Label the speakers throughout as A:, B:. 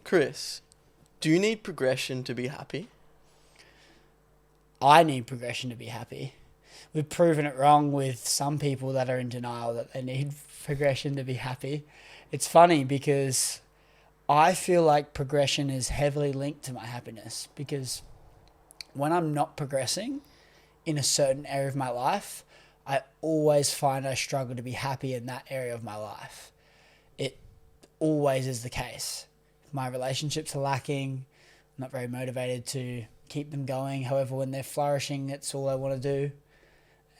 A: Chris, do you need progression to be happy?
B: I need progression to be happy. We've proven it wrong with some people that are in denial that they need progression to be happy. It's funny because I feel like progression is heavily linked to my happiness, because when I'm not progressing in a certain area of my life, I always find I struggle to be happy in that area of my life. It always is the case. My relationships are lacking. I'm not very motivated to keep them going. However, when they're flourishing, it's all I want to do.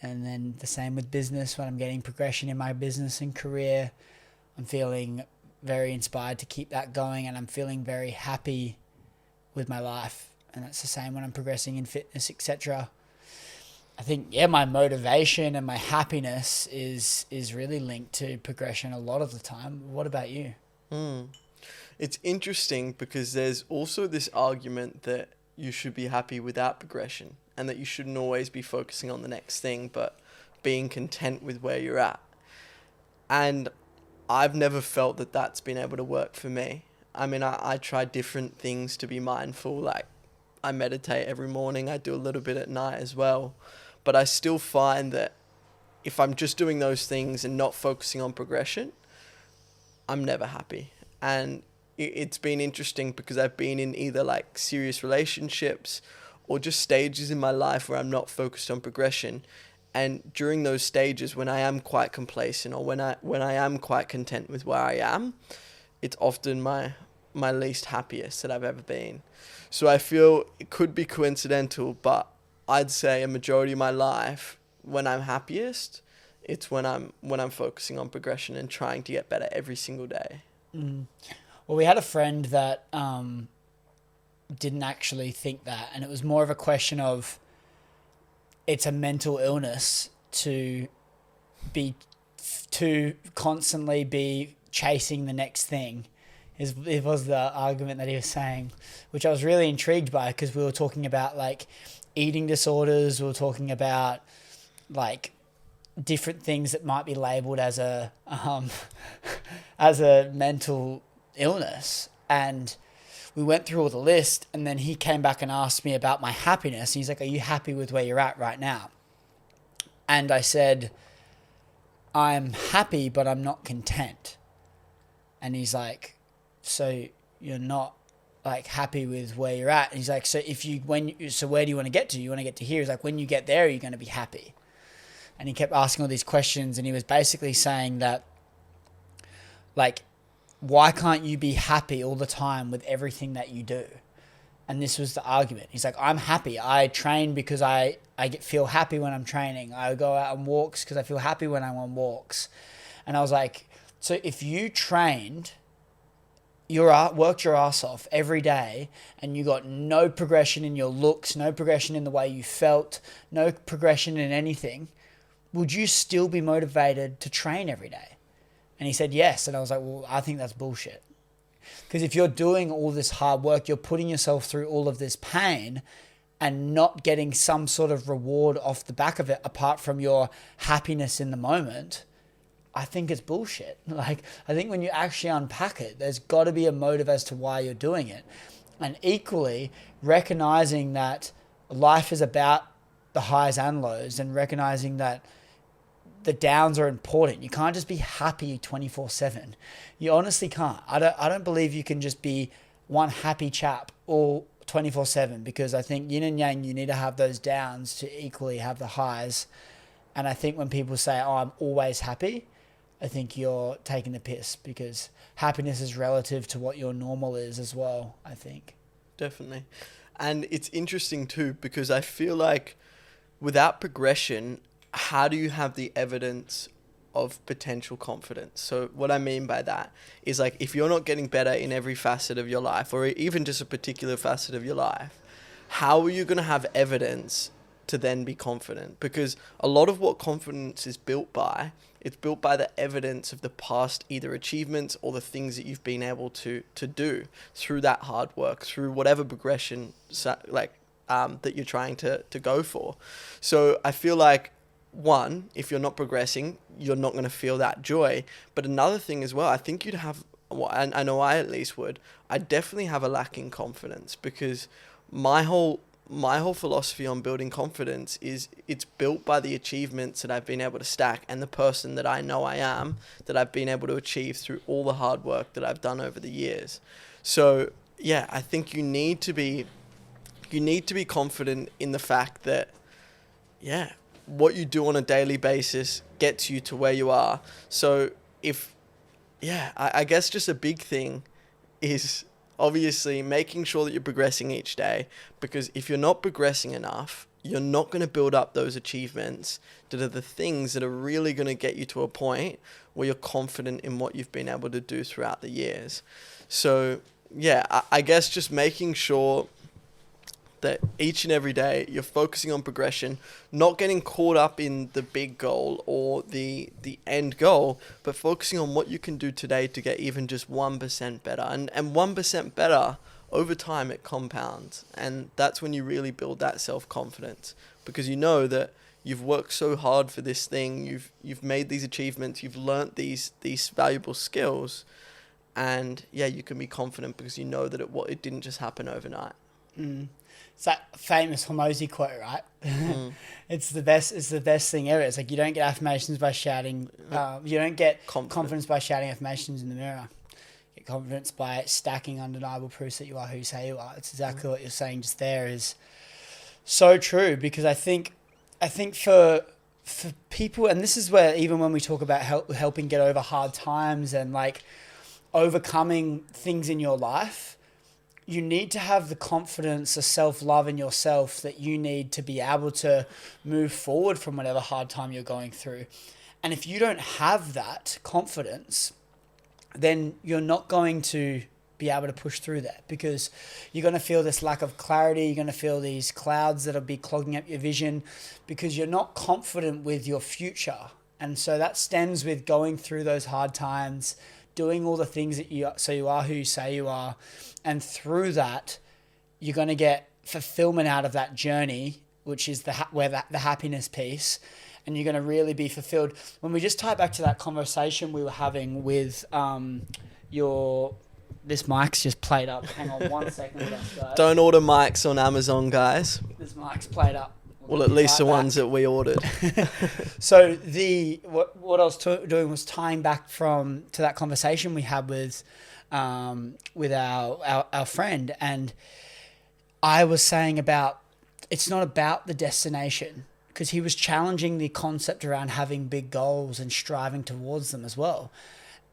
B: And then the same with business. When I'm getting progression in my business and career, I'm feeling very inspired to keep that going, and I'm feeling very happy with my life. And that's the same when I'm progressing in fitness, etc. I think, my motivation and my happiness is really linked to progression a lot of the time. What about you?
A: It's interesting because there's also this argument that you should be happy without progression and that you shouldn't always be focusing on the next thing, but being content with where you're at. And I've never felt that that's been able to work for me. I mean, I try different things to be mindful. Like, I meditate every morning. I do a little bit at night as well. But I still find that if I'm just doing those things and not focusing on progression, I'm never happy. And it's been interesting because I've been in either like serious relationships or just stages in my life where I'm not focused on progression. And during those stages, when I am quite complacent or when I am quite content with where I am, it's often my least happiest that I've ever been. So I feel it could be coincidental, but I'd say a majority of my life, when I'm happiest, it's when I'm focusing on progression and trying to get better every single day.
B: Well, we had a friend that didn't actually think that, and it was more of a question of it's a mental illness to constantly be chasing the next thing. It was the argument that he was saying, which I was really intrigued by, because we were talking about like eating disorders. We were talking about like different things that might be labelled as a as a mental illness, and we went through all the list, and then he came back and asked me about my happiness. He's like, "Are you happy with where you're at right now?" And I said, "I'm happy, but I'm not content." And he's like, "So you're not like happy with where you're at?" And he's like, "So where do you want to get to? You want to get to here?" He's like, "When you get there, are you going to be happy?" And he kept asking all these questions, and he was basically saying that, like, why can't you be happy all the time with everything that you do? And this was the argument. He's like, "I'm happy. I train because I feel happy when I'm training. I go out on walks because I feel happy when I'm on walks." And I was like, so if you trained, worked your ass off every day, and you got no progression in your looks, no progression in the way you felt, no progression in anything, would you still be motivated to train every day? And he said yes. And I was like, well, I think that's bullshit. Because if you're doing all this hard work, you're putting yourself through all of this pain and not getting some sort of reward off the back of it, apart from your happiness in the moment, I think it's bullshit. Like, I think when you actually unpack it, there's got to be a motive as to why you're doing it. And equally, recognizing that life is about the highs and lows, and recognizing that the downs are important. You can't just be happy 24/7. You honestly can't. I don't believe you can just be one happy chap all 24/7, because I think yin and yang, you need to have those downs to equally have the highs. And I think when people say, "Oh, I'm always happy," I think you're taking the piss, because happiness is relative to what your normal is as well, I think.
A: Definitely. And it's interesting too, because I feel like without progression, how do you have the evidence of potential confidence? So what I mean by that is, like, if you're not getting better in every facet of your life, or even just a particular facet of your life, how are you going to have evidence to then be confident? Because a lot of what confidence is built by, it's built by the evidence of the past either achievements or the things that you've been able to do through that hard work, through whatever progression that you're trying to go for. So I feel like, one, if you're not progressing, you're not going to feel that joy. But another thing as well, I think you'd have well, I know I at least would, I definitely have a lack in confidence, because my whole philosophy on building confidence is it's built by the achievements that I've been able to stack and the person that I know I am, that I've been able to achieve through all the hard work that I've done over the years. So yeah, I think you need to be confident in the fact that, yeah, what you do on a daily basis gets you to where you are. So I guess just a big thing is obviously making sure that you're progressing each day, because if you're not progressing enough, you're not going to build up those achievements that are the things that are really going to get you to a point where you're confident in what you've been able to do throughout the years. So yeah, I guess just making sure that each and every day you're focusing on progression, not getting caught up in the big goal or the end goal, but focusing on what you can do today to get even just 1% better. And 1% better, over time it compounds. And that's when you really build that self-confidence, because you know that you've worked so hard for this thing, you've made these achievements, you've learnt these valuable skills, and yeah, you can be confident because you know that it didn't just happen overnight.
B: It's that famous Hormozy quote, right? It's the best thing ever. It's like, you don't get affirmations by shouting. You don't get confidence by shouting affirmations in the mirror. You get confidence by stacking undeniable proofs that you are who you say you are. It's exactly what you're saying just there is so true, because I think for people, and this is where even when we talk about helping get over hard times and like overcoming things in your life, you need to have the confidence, the self-love in yourself that you need to be able to move forward from whatever hard time you're going through. And if you don't have that confidence, then you're not going to be able to push through that, because you're going to feel this lack of clarity. You're going to feel these clouds that'll be clogging up your vision because you're not confident with your future. And so that stems with going through those hard times, doing all the things that you are who you say you are. And through that, you're going to get fulfillment out of that journey, which is the happiness piece. And you're going to really be fulfilled. When we just tie back to that conversation we were having with this mic's just played up. Hang on 1 second with us, guys.
A: Don't order mics on Amazon, guys.
B: This mic's played up.
A: Well, at least the ones that we ordered.
B: So what I was doing was tying back to that conversation we had with our friend, and I was saying about it's not about the destination, because he was challenging the concept around having big goals and striving towards them as well.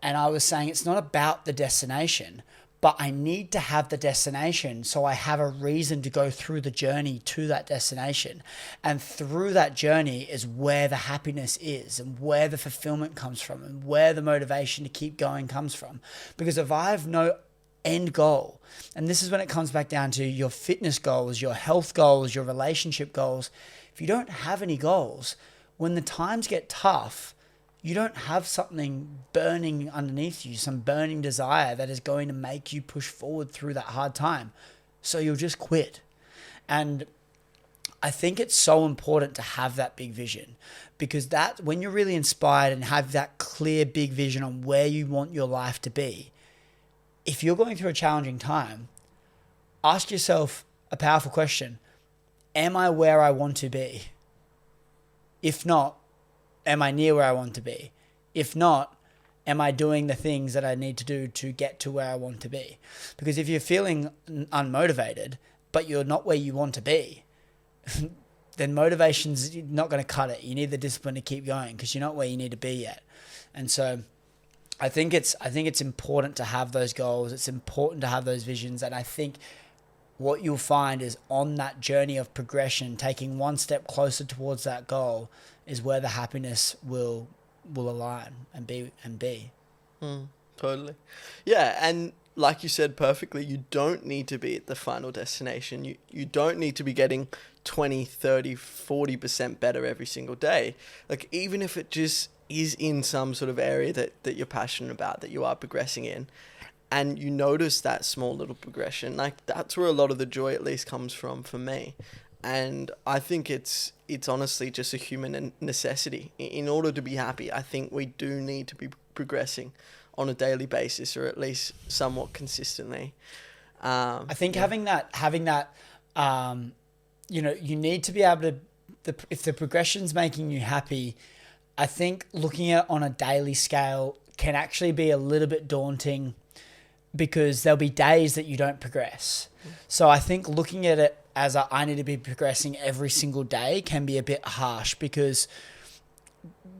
B: And I was saying it's not about the destination, but I need to have the destination so I have a reason to go through the journey to that destination. And through that journey is where the happiness is, and where the fulfillment comes from, and where the motivation to keep going comes from. Because if I have no end goal, and this is when it comes back down to your fitness goals, your health goals, your relationship goals, if you don't have any goals, when the times get tough, you don't have something burning underneath you, some burning desire that is going to make you push forward through that hard time. So you'll just quit. And I think it's so important to have that big vision, because that when you're really inspired and have that clear big vision on where you want your life to be, if you're going through a challenging time, ask yourself a powerful question. Am I where I want to be? If not, am I near where I want to be? If not, am I doing the things that I need to do to get to where I want to be? Because if you're feeling unmotivated, but you're not where you want to be, then motivation's not going to cut it. You need the discipline to keep going because you're not where you need to be yet. And so I think it's important to have those goals. It's important to have those visions. And I think what you'll find is on that journey of progression, taking one step closer towards that goal is where the happiness will align and be.
A: Totally. Yeah, and like you said perfectly, you don't need to be at the final destination. You don't need to be getting 20, 30, 40% better every single day. Like, even if it just is in some sort of area that you're passionate about, that you are progressing in, and you notice that small little progression, like, that's where a lot of the joy at least comes from for me. And I think it's honestly just a human necessity. In order to be happy, I think we do need to be progressing on a daily basis, or at least somewhat consistently.
B: I think having that, you need to be able to, if the progression's making you happy, I think looking at it on a daily scale can actually be a little bit daunting, because there'll be days that you don't progress. So I think looking at it as I need to be progressing every single day can be a bit harsh, because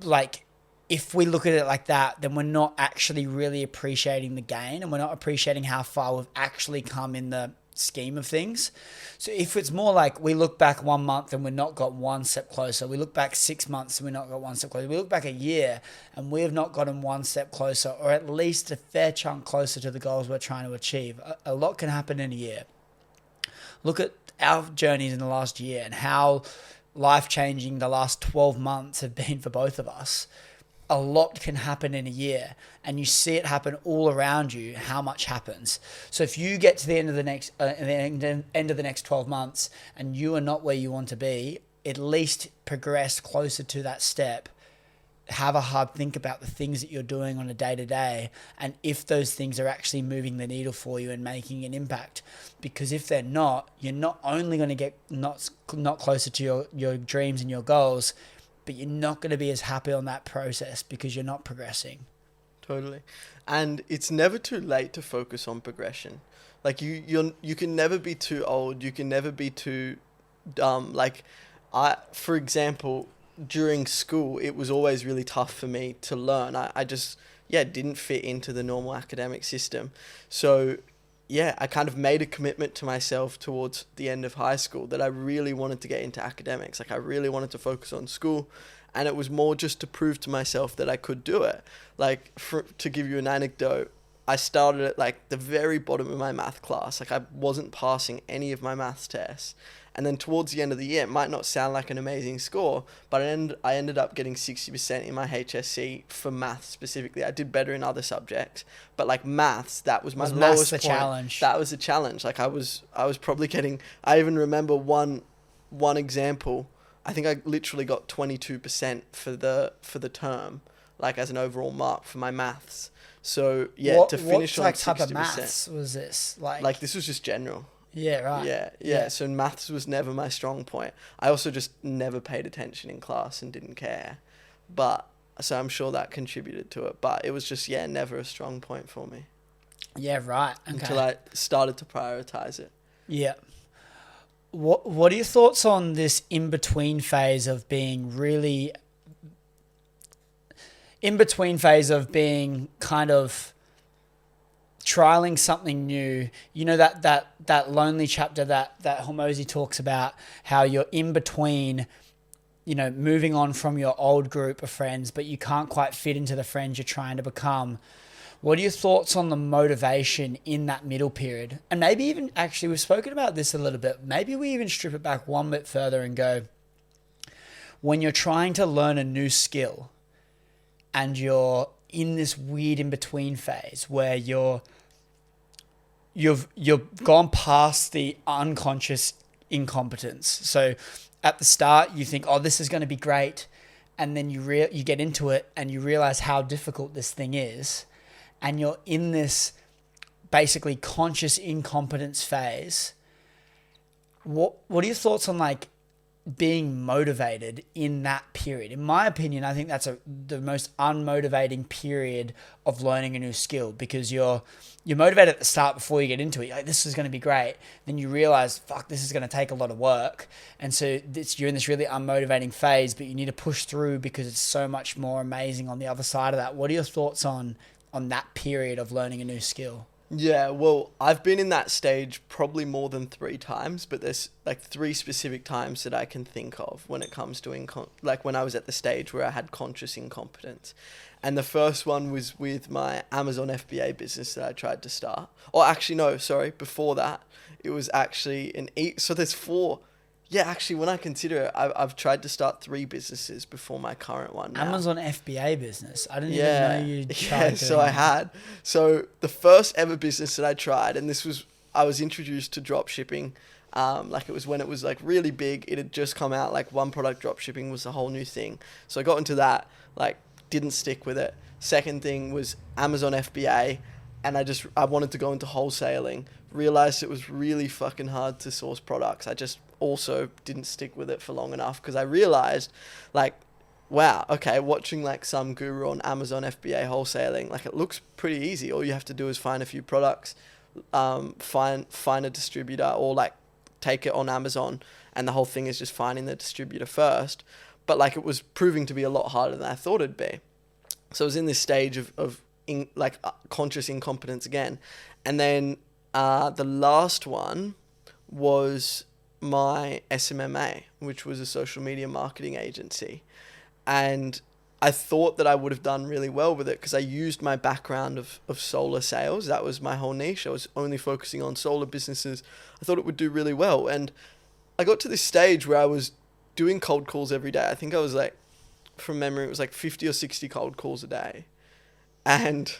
B: like if we look at it like that, then we're not actually really appreciating the gain, and we're not appreciating how far we've actually come in the scheme of things. So if it's more like we look back 1 month and we're not got one step closer, we look back 6 months and we're not got one step closer, we look back a year and we have not gotten one step closer, or at least a fair chunk closer to the goals we're trying to achieve. A lot can happen in a year. Look at our journeys in the last year and how life-changing the last 12 months have been for both of us. A lot can happen in a year, and you see it happen all around you, how much happens. So if you get to the end of the next 12 months and you are not where you want to be, at least progress closer to that step. Have a hard think about the things that you're doing on a day-to-day, and if those things are actually moving the needle for you and making an impact. Because if they're not, you're not only going to get not closer to your dreams and your goals, but you're not going to be as happy on that process because you're not progressing.
A: Totally. And it's never too late to focus on progression. Like you can never be too old. You can never be too dumb. Like for example, during school, it was always really tough for me to learn. I just, didn't fit into the normal academic system. So I kind of made a commitment to myself towards the end of high school that I really wanted to get into academics. Like I really wanted to focus on school, and it was more just to prove to myself that I could do it. Like to give you an anecdote, I started at like the very bottom of my math class. Like I wasn't passing any of my maths tests. And then towards the end of the year, it might not sound like an amazing score, but I ended up getting 60% in my HSC for maths specifically. I did better in other subjects, but like maths, that was my lowest point.
B: Challenge.
A: That was a challenge. Like I was probably getting, I even remember one example. I think I literally got 22% for the term, like as an overall mark for my maths. So to finish on 60%. What
B: type of maths was this?
A: Like this was just general.
B: Yeah, right.
A: Yeah. So maths was never my strong point. I also just never paid attention in class and didn't care. So I'm sure that contributed to it. But it was just, never a strong point for me.
B: Yeah, right. Okay.
A: Until I started to prioritize it. Yeah.
B: What are your thoughts on this in-between phase of being kind of trialing something new? You know, that lonely chapter that Hormozy talks about, how you're in between, moving on from your old group of friends, but you can't quite fit into the friends you're trying to become. What are your thoughts on the motivation in that middle period? And maybe even, actually, we've spoken about this a little bit. Maybe we even strip it back one bit further and go, when you're trying to learn a new skill and you're in this weird in-between phase where you've gone past the unconscious incompetence. So at the start, you think, oh, this is going to be great. And then you get into it and you realize how difficult this thing is. And you're in this basically conscious incompetence phase. What are your thoughts on like being motivated in that period? In my opinion, I think that's the most unmotivating period of learning a new skill, because you're motivated at the start before you get into it. You're like, this is going to be great. Then you realize, fuck, this is going to take a lot of work. And so you're in this really unmotivating phase, but you need to push through because it's so much more amazing on the other side of that. What are your thoughts on that period of learning a new skill?
A: Yeah, well, I've been in that stage probably more than 3 times, but there's like 3 specific times that I can think of when it comes to when I was at the stage where I had conscious incompetence. And the first one was with my Amazon FBA business that I tried to start. Or actually, no, sorry, before that, it was actually so there's 4. Yeah, actually, when I consider it, I've tried to start 3 businesses before my current one now.
B: Amazon FBA business. I didn't even know you tried.
A: Yeah, so I had. So the first ever business that I tried, and I was introduced to drop shipping. Like it was when it was like really big. It had just come out. Like one product drop shipping was a whole new thing. So I got into that. Like didn't stick with it. Second thing was Amazon FBA, and I wanted to go into wholesaling. Realized it was really fucking hard to source products. I just also didn't stick with it for long enough because I realized, like, wow, okay, watching like some guru on Amazon FBA wholesaling, like it looks pretty easy. All you have to do is find a few products, find a distributor, or like take it on Amazon, and the whole thing is just finding the distributor first. But like it was proving to be a lot harder than I thought it'd be. So I was in this stage of conscious incompetence again. And then the last one was my SMMA, which was a social media marketing agency. And I thought that I would have done really well with it because I used my background of solar sales. That was my whole niche. I was only focusing on solar businesses. I thought it would do really well. And I got to this stage where I was doing cold calls every day. I think I was like, from memory, it was like 50 or 60 cold calls a day. And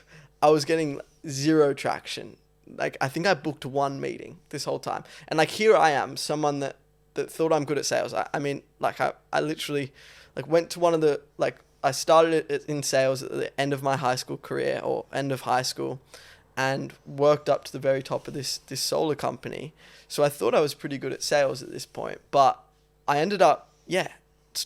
A: I was getting zero traction. Like, I think I booked one meeting this whole time. And like, here I am, someone that thought I'm good at sales. I mean, like I literally like went to one of the, like, I started in sales at the end of my high school career or end of high school and worked up to the very top of this solar company. So I thought I was pretty good at sales at this point, but I ended up,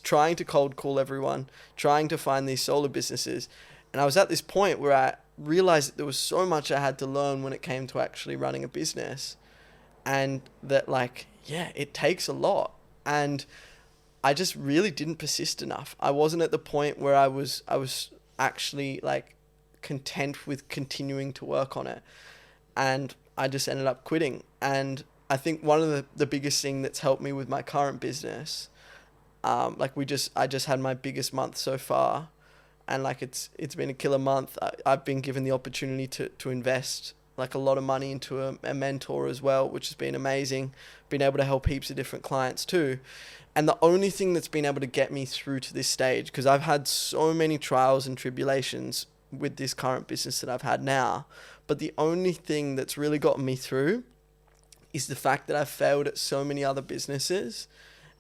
A: trying to cold call everyone, trying to find these solar businesses. And I was at this point where I realized that there was so much I had to learn when it came to actually running a business, and that like, it takes a lot. And I just really didn't persist enough. I wasn't at the point where I was actually like content with continuing to work on it. And I just ended up quitting. And I think one of the biggest thing that's helped me with my current business, I just had my biggest month so far, and like it's been a killer month. I've been given the opportunity to invest like a lot of money into a mentor as well, which has been amazing. Been able to help heaps of different clients too. And the only thing that's been able to get me through to this stage, because I've had so many trials and tribulations with this current business that I've had now, but the only thing that's really gotten me through is the fact that I've failed at so many other businesses.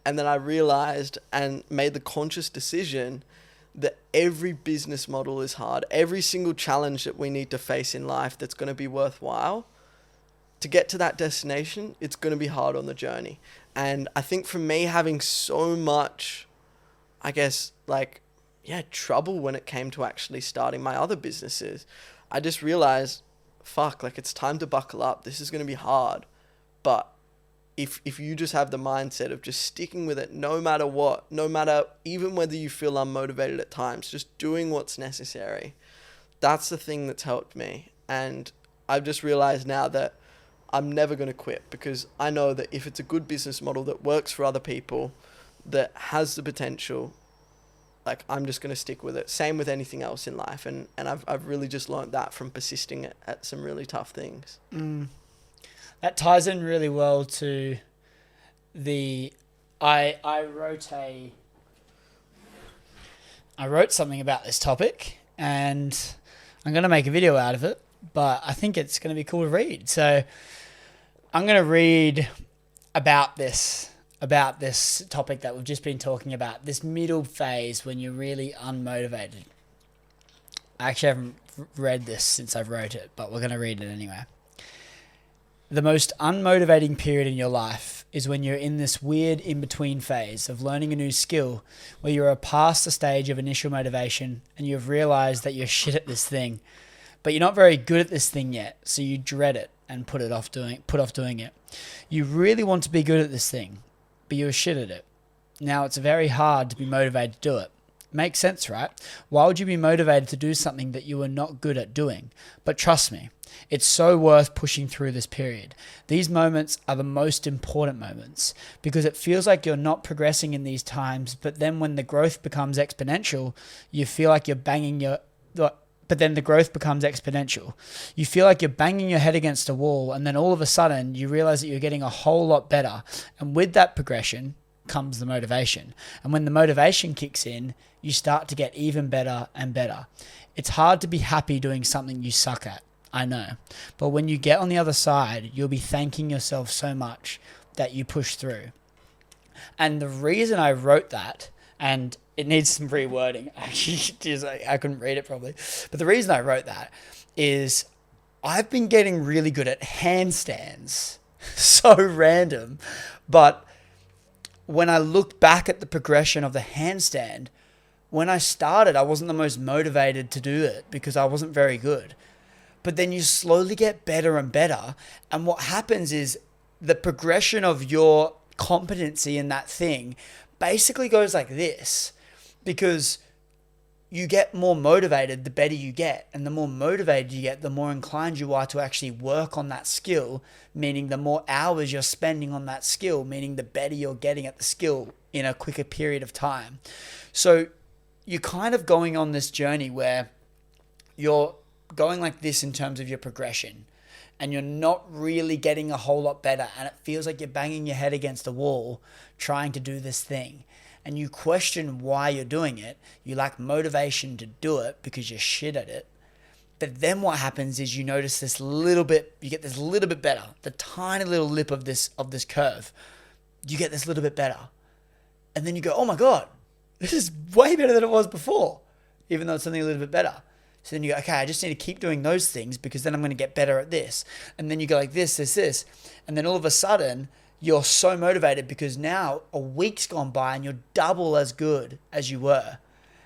A: And then I realized and made the conscious decision that every business model is hard. Every single challenge that we need to face in life that's going to be worthwhile, to get to that destination, it's going to be hard on the journey. And I think for me, having so much, I guess, trouble when it came to actually starting my other businesses, I just realized, it's time to buckle up. This is going to be hard. But if you just have the mindset of just sticking with it, no matter what, no matter even whether you feel unmotivated at times, just doing what's necessary, that's the thing that's helped me. And I've just realized now that I'm never going to quit, because I know that if it's a good business model that works for other people, that has the potential, like, I'm just going to stick with it. Same with anything else in life. And I've really just learned that from persisting at some really tough things.
B: That ties in really well to I wrote something about this topic, and I'm going to make a video out of it, but I think it's going to be cool to read. So I'm going to read about this topic that we've just been talking about, this middle phase when you're really unmotivated. I actually haven't read this since I wrote it, but we're going to read it anyway. The most unmotivating period in your life is when you're in this weird in-between phase of learning a new skill, where you are past the stage of initial motivation and you've realized that you're shit at this thing, but you're not very good at this thing yet, so you dread it and put off doing it. You really want to be good at this thing, but you're shit at it. Now it's very hard to be motivated to do it. Makes sense, right? Why would you be motivated to do something that you are not good at doing? But trust me, it's so worth pushing through this period. These moments are the most important moments, because it feels like you're not progressing in these times, but then when the growth becomes exponential, you feel like you're banging your... But then the growth becomes exponential. You feel like you're banging your head against a wall, and then all of a sudden you realize that you're getting a whole lot better. And with that progression comes the motivation. And when the motivation kicks in, you start to get even better and better. It's hard to be happy doing something you suck at, I know. But when you get on the other side, you'll be thanking yourself so much that you push through. And the reason I wrote that, and it needs some rewording. Actually, I couldn't read it properly. But the reason I wrote that is I've been getting really good at handstands. So random. But when I look back at the progression of the handstand, when I started, I wasn't the most motivated to do it because I wasn't very good. But then you slowly get better and better. And what happens is the progression of your competency in that thing basically goes like this, because you get more motivated the better you get. And the more motivated you get, the more inclined you are to actually work on that skill, meaning the more hours you're spending on that skill, meaning the better you're getting at the skill in a quicker period of time. So you're kind of going on this journey where you're going like this in terms of your progression, and you're not really getting a whole lot better, and it feels like you're banging your head against a wall trying to do this thing, and you question why you're doing it. You lack motivation to do it because you're shit at it. But then what happens is you notice this little bit, you get this little bit better, the tiny little lip of this curve. You get this little bit better, and then you go, oh my God, this is way better than it was before, even though it's something a little bit better. So then you go, okay, I just need to keep doing those things because then I'm going to get better at this. And then you go like this. And then all of a sudden, you're so motivated because now a week's gone by and you're double as good as you were.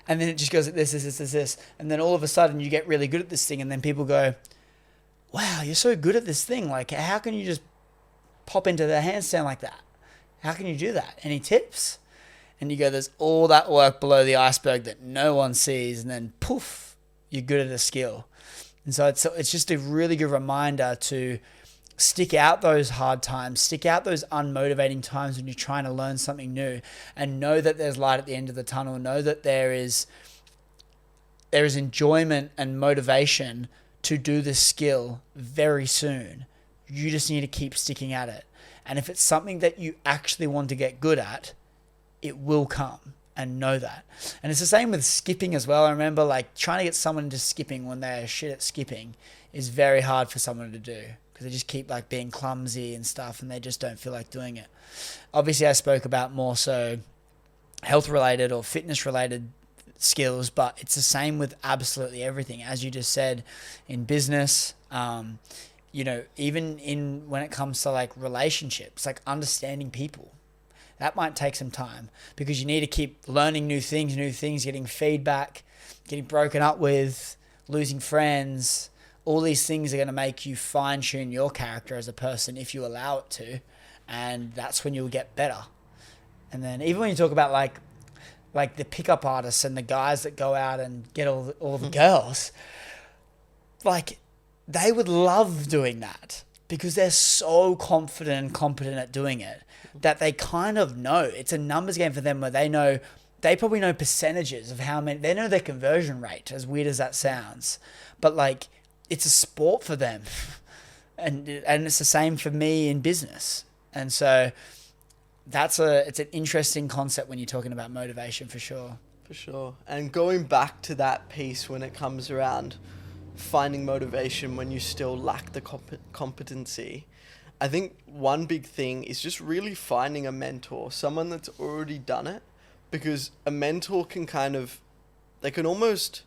B: And then it just goes like this. And then all of a sudden, you get really good at this thing. And then people go, wow, you're so good at this thing. Like, how can you just pop into the handstand like that? How can you do that? Any tips? And you go, there's all that work below the iceberg that no one sees, and then poof, you're good at a skill. And so it's just a really good reminder to stick out those hard times, stick out those unmotivating times when you're trying to learn something new, and know that there's light at the end of the tunnel. Know that there is enjoyment and motivation to do this skill very soon. You just need to keep sticking at it. And if it's something that you actually want to get good at, it will come, and know that. And it's the same with skipping as well. I remember like trying to get someone into skipping when they're shit at skipping is very hard for someone to do because they just keep like being clumsy and stuff and they just don't feel like doing it. Obviously, I spoke about more so health related or fitness related skills, but it's the same with absolutely everything. As you just said, in business, even in when it comes to like relationships, like understanding people. That might take some time because you need to keep learning new things, getting feedback, getting broken up with, losing friends. All these things are going to make you fine-tune your character as a person if you allow it to, and that's when you'll get better. And then even when you talk about like the pickup artists and the guys that go out and get all the girls, like they would love doing that because they're so confident and competent at doing it that they kind of know. It's a numbers game for them where they probably know percentages of how many, they know their conversion rate, as weird as that sounds. But like, it's a sport for them. And it's the same for me in business. And so it's an interesting concept when you're talking about motivation for sure.
A: For sure. And going back to that piece when it comes around finding motivation when you still lack the competency, I think one big thing is just really finding a mentor, someone that's already done it, because a mentor can they can almost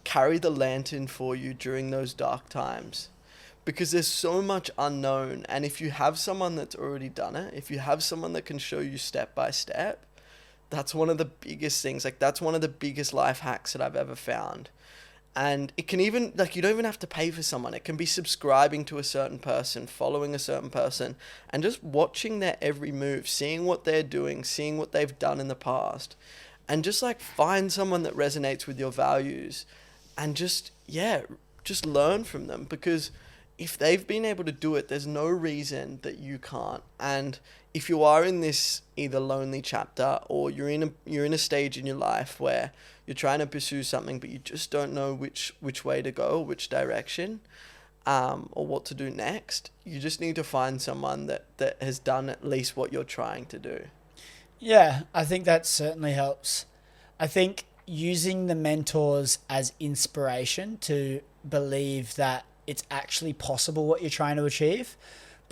A: carry the lantern for you during those dark times because there's so much unknown. And if you have someone that's already done it, if you have someone that can show you step by step, that's one of the biggest things. Like that's one of the biggest life hacks that I've ever found. And it can even, you don't even have to pay for someone. It can be subscribing to a certain person, following a certain person, and just watching their every move, seeing what they're doing, seeing what they've done in the past, and just find someone that resonates with your values and just learn from them, because if they've been able to do it, there's no reason that you can't. And if you are in this either lonely chapter or you're in a stage in your life where you're trying to pursue something but you just don't know which way to go, which direction, or what to do next, you just need to find someone that has done at least what you're trying to do.
B: Yeah, I think that certainly helps. I think using the mentors as inspiration to believe that it's actually possible what you're trying to achieve,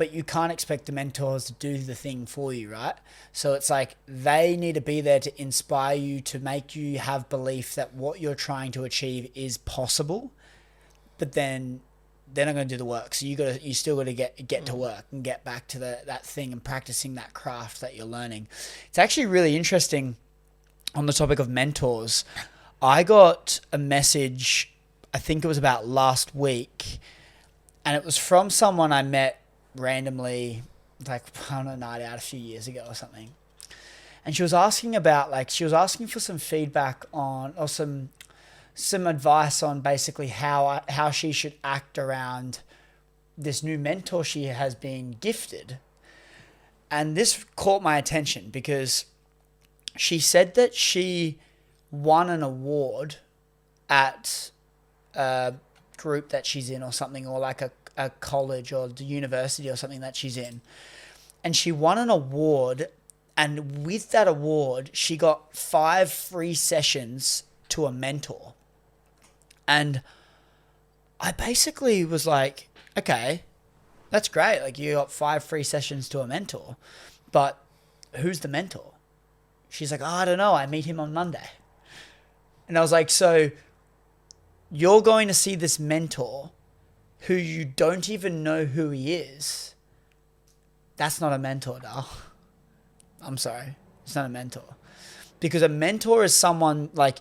B: but you can't expect the mentors to do the thing for you, right? So it's like they need to be there to inspire you, to make you have belief that what you're trying to achieve is possible, but then they're not going to do the work. So you still got to get to work and get back to that thing and practicing that craft that you're learning. It's actually really interesting on the topic of mentors. I got a message, I think it was about last week, and it was from someone I met randomly, like on a night out a few years ago or something. And she was asking for some feedback on, or some advice on basically how she should act around this new mentor she has been gifted. And this caught my attention because she said that she won an award at a group that she's in or something, or like a college or the university or something that she's in. And she won an award, and with that award, she got 5 free sessions to a mentor. And I basically was like, okay, that's great. Like, you got 5 free sessions to a mentor, but who's the mentor? She's like, oh, I don't know. I meet him on Monday. And I was like, so you're going to see this mentor who you don't even know who he is. That's not a mentor, Dal. I'm sorry. It's not a mentor. Because a mentor is someone, like,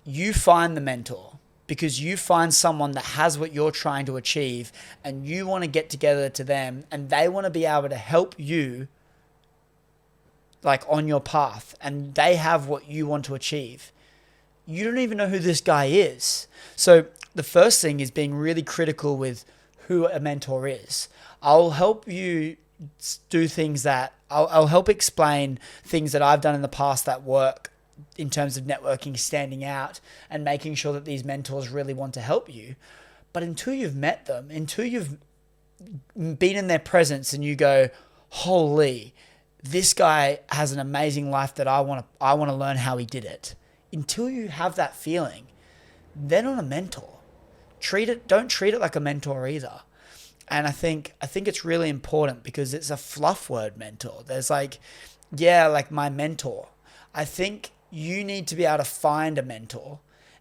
B: you find the mentor because you find someone that has what you're trying to achieve, and you want to get together to them, and they want to be able to help you, like, on your path, and they have what you want to achieve. You don't even know who this guy is. So the first thing is being really critical with who a mentor is. I'll help you do things that I'll help explain things that I've done in the past that work in terms of networking, standing out, and making sure that these mentors really want to help you. But until you've met them, until you've been in their presence and you go, holy, this guy has an amazing life that I want to learn how he did it. Until you have that feeling, they're not a mentor. Don't treat it like a mentor either. And I think it's really important because it's a fluff word, mentor. There's like, yeah, like my mentor. I think you need to be able to find a mentor,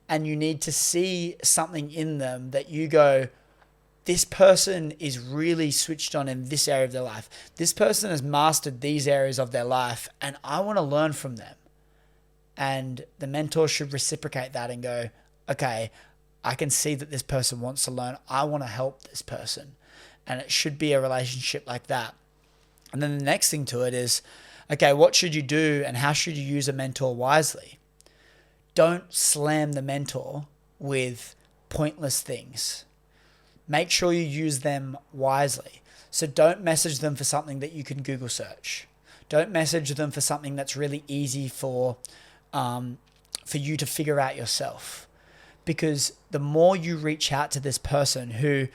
B: and you need to see something in them that you go, this person is really switched on in this area of their life. This person has mastered these areas of their life, and I want to learn from them. And the mentor should reciprocate that and go, okay, I can see that this person wants to learn. I want to help this person. And it should be a relationship like that. And then the next thing to it is, okay, what should you do and how should you use a mentor wisely? Don't slam the mentor with pointless things. Make sure you use them wisely. So don't message them for something that you can Google search. Don't message them for something that's really easy for you to figure out yourself. Because the more you reach out to this person who,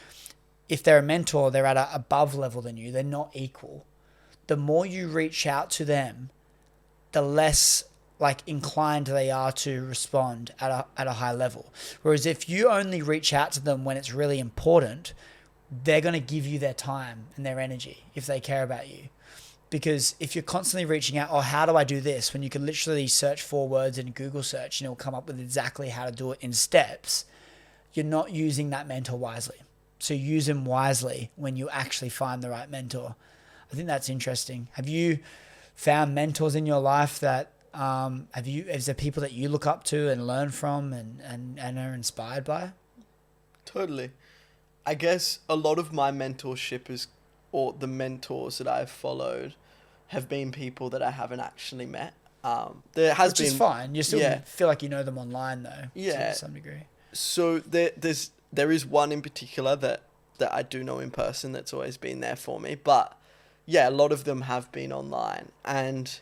B: if they're a mentor, they're at an above level than you, they're not equal. The more you reach out to them, the less like inclined they are to respond at a high level. Whereas if you only reach out to them when it's really important, they're going to give you their time and their energy if they care about you. Because if you're constantly reaching out, oh, how do I do this? When you can literally search 4 words in Google search and it'll come up with exactly how to do it in steps, you're not using that mentor wisely. So use them wisely when you actually find the right mentor. I think that's interesting. Have you found mentors in your life that, is there people that you look up to and learn from and are inspired by?
A: Totally. I guess a lot of my mentorship or the mentors that I've followed have been people that I haven't actually met. Which is
B: fine. You still feel like you know them online though.
A: Yeah.
B: To some degree.
A: So there is one in particular that I do know in person that's always been there for me. But yeah, a lot of them have been online. And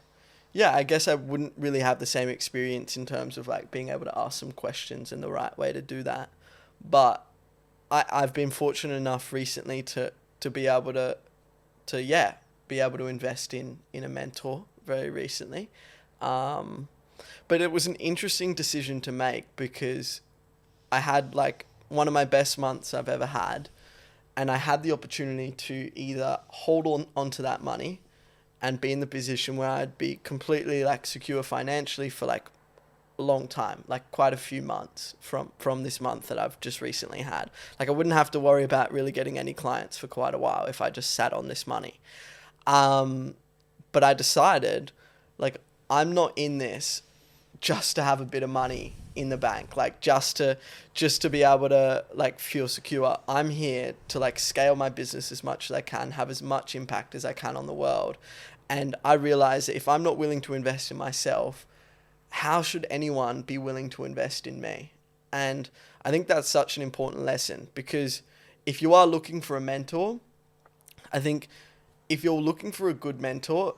A: yeah, I guess I wouldn't really have the same experience in terms of like being able to ask some questions and the right way to do that. But I've been fortunate enough recently to be able to invest in a mentor very recently. But it was an interesting decision to make because I had like one of my best months I've ever had. and I had the opportunity to either hold on onto that money and be in the position where I'd be completely like secure financially for like a long time, like quite a few months from this month that I've just recently had. Like I wouldn't have to worry about really getting any clients for quite a while if I just sat on this money. But I decided, like, I'm not in this just to have a bit of money in the bank, like just to be able to like feel secure. I'm here to like scale my business as much as I can, have as much impact as I can on the world. And I realize that if I'm not willing to invest in myself, how should anyone be willing to invest in me? And I think that's such an important lesson, because if you are looking for a mentor, I think if you're looking for a good mentor,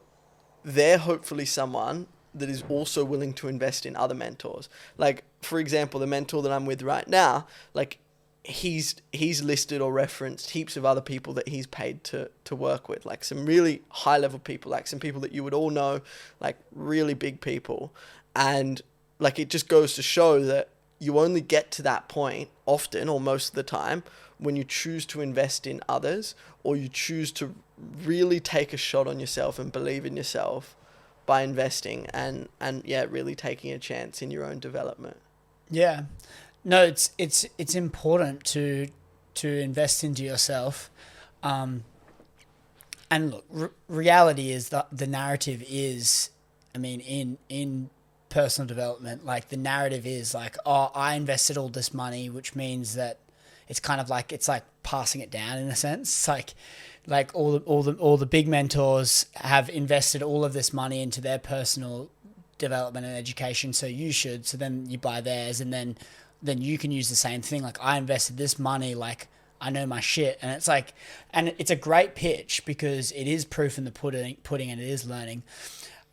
A: they're hopefully someone that is also willing to invest in other mentors. Like, for example, the mentor that I'm with right now, like he's listed or referenced heaps of other people that he's paid to work with, like some really high level people, like some people that you would all know, like really big people. And like, it just goes to show that you only get to that point often, or most of the time, when you choose to invest in others, or you choose to really take a shot on yourself and believe in yourself by investing and yeah, really taking a chance in your own development.
B: Yeah. No, it's important to invest into yourself. And look, reality is that the narrative is, I mean, in personal development, like the narrative is like, oh, I invested all this money, which means that it's kind of like, it's like passing it down in a sense. It's like all the big mentors have invested all of this money into their personal development and education, so you should. So then you buy theirs, and then you can use the same thing. Like, I invested this money, like I know my shit. And it's like, and it's a great pitch because it is proof in the pudding and it is learning.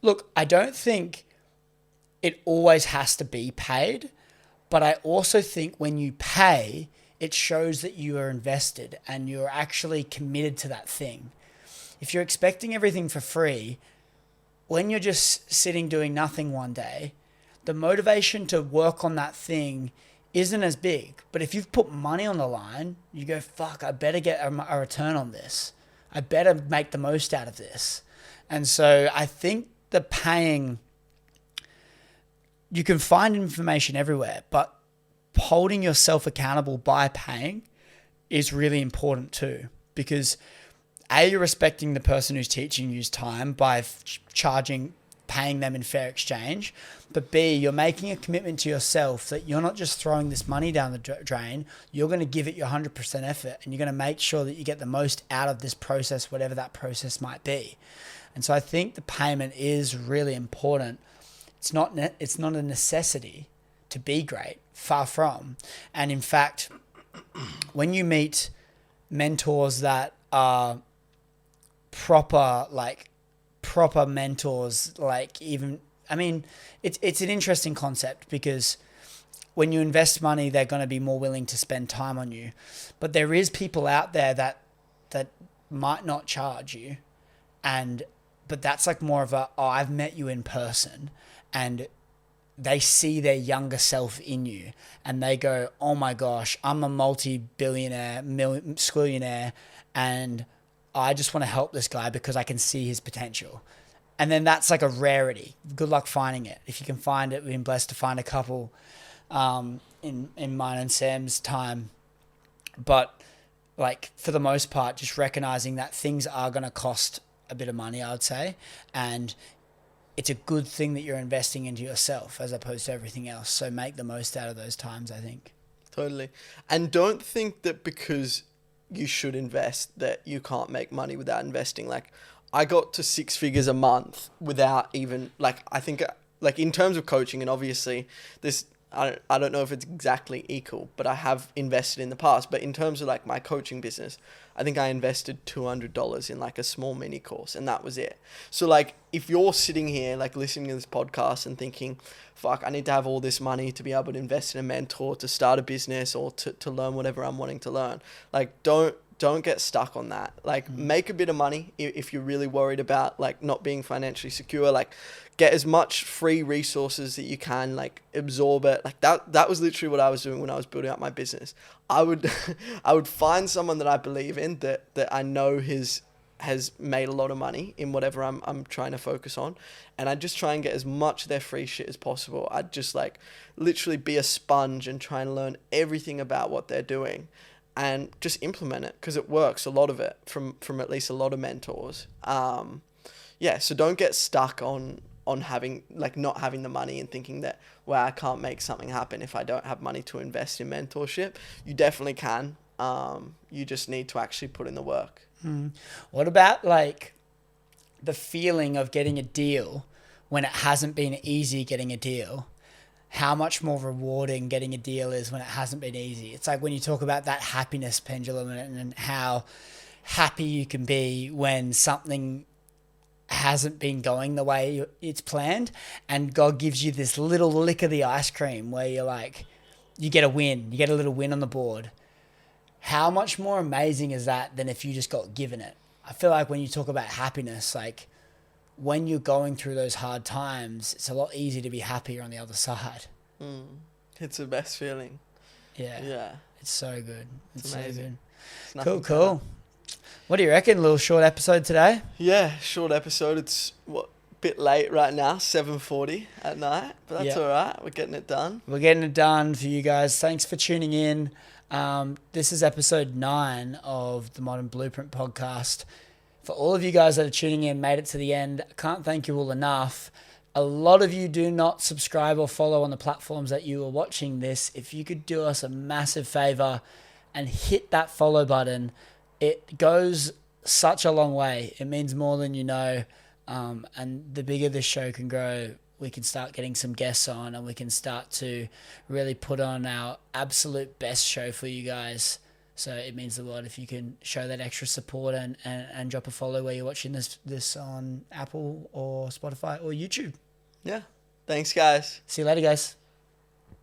B: Look, I don't think it always has to be paid, but I also think when you pay, it shows that you are invested and you're actually committed to that thing. If you're expecting everything for free, when you're just sitting doing nothing one day, the motivation to work on that thing isn't as big. But if you've put money on the line, you go, fuck, I better get a return on this. I better make the most out of this. And so I think the paying, you can find information everywhere, but holding yourself accountable by paying is really important too, because A, you're respecting the person who's teaching you's time by paying them in fair exchange, but B, you're making a commitment to yourself that you're not just throwing this money down the drain, you're going to give it your 100% effort, and you're going to make sure that you get the most out of this process, whatever that process might be. And so I think the payment is really important. It's not a necessity to be great, far from. And in fact, when you meet mentors that are proper mentors, like even, I mean, it's an interesting concept, because when you invest money, they're going to be more willing to spend time on you. But there is people out there that might not charge you, but that's like more of a, oh, I've met you in person, and they see their younger self in you and they go, oh my gosh, I'm a multi-billionaire, squillionaire, and I just want to help this guy because I can see his potential. And then that's like a rarity. Good luck finding it. If you can find it, we've been blessed to find a couple in mine and Sam's time. But like, for the most part, just recognizing that things are going to cost a bit of money, I would say. And it's a good thing that you're investing into yourself as opposed to everything else. So make the most out of those times, I think.
A: Totally. And don't think that because you should invest that you can't make money without investing. Like, I got to 6 figures a month without even, like, I think, like, in terms of coaching, and obviously this, I don't know if it's exactly equal, but I have invested in the past. But in terms of like my coaching business, I think I invested $200 in like a small mini course, and that was it. So like, if you're sitting here like listening to this podcast and thinking, fuck, I need to have all this money to be able to invest in a mentor, to start a business, or to learn whatever I'm wanting to learn, like, don't don't get stuck on that. Like, make a bit of money if you're really worried about, like, not being financially secure. Like, get as much free resources that you can, like, absorb it. Like, that was literally what I was doing when I was building up my business. I would I would find someone that I believe in, that I know has made a lot of money in whatever I'm trying to focus on, and I'd just try and get as much of their free shit as possible. I'd just, like, literally be a sponge and try and learn everything about what they're doing and just implement it, because it works, a lot of it, from at least a lot of mentors. So don't get stuck on having, like, not having the money and thinking that, well, I can't make something happen if I don't have money to invest in mentorship. You definitely can. You just need to actually put in the work.
B: What about, like, the feeling of getting a deal when it hasn't been easy getting a deal? How much more rewarding getting a deal is when it hasn't been easy. It's like when you talk about that happiness pendulum and how happy you can be when something hasn't been going the way it's planned, and God gives you this little lick of the ice cream where you're like, you get a win, you get a little win on the board. How much more amazing is that than if you just got given it? I feel like when you talk about happiness, like, when you're going through those hard times, it's a lot easier to be happier on the other side.
A: It's the best feeling.
B: Yeah. It's so good. It's
A: amazing.
B: So good. Cool. What do you reckon? A little short episode today?
A: Yeah, short episode. It's a bit late right now, 7:40 at night, but that's all right. We're getting it done.
B: We're getting it done for you guys. Thanks for tuning in. This is episode 9 of the Modern Blueprint podcast. For all of you guys that are tuning in, made it to the end, I can't thank you all enough. A lot of you do not subscribe or follow on the platforms that you are watching this. If you could do us a massive favor and hit that follow button, it goes such a long way. It means more than you know. And the bigger this show can grow, we can start getting some guests on, and we can start to really put on our absolute best show for you guys. So it means the world if you can show that extra support and drop a follow where you're watching this on Apple or Spotify or YouTube.
A: Yeah. Thanks, guys.
B: See you later, guys.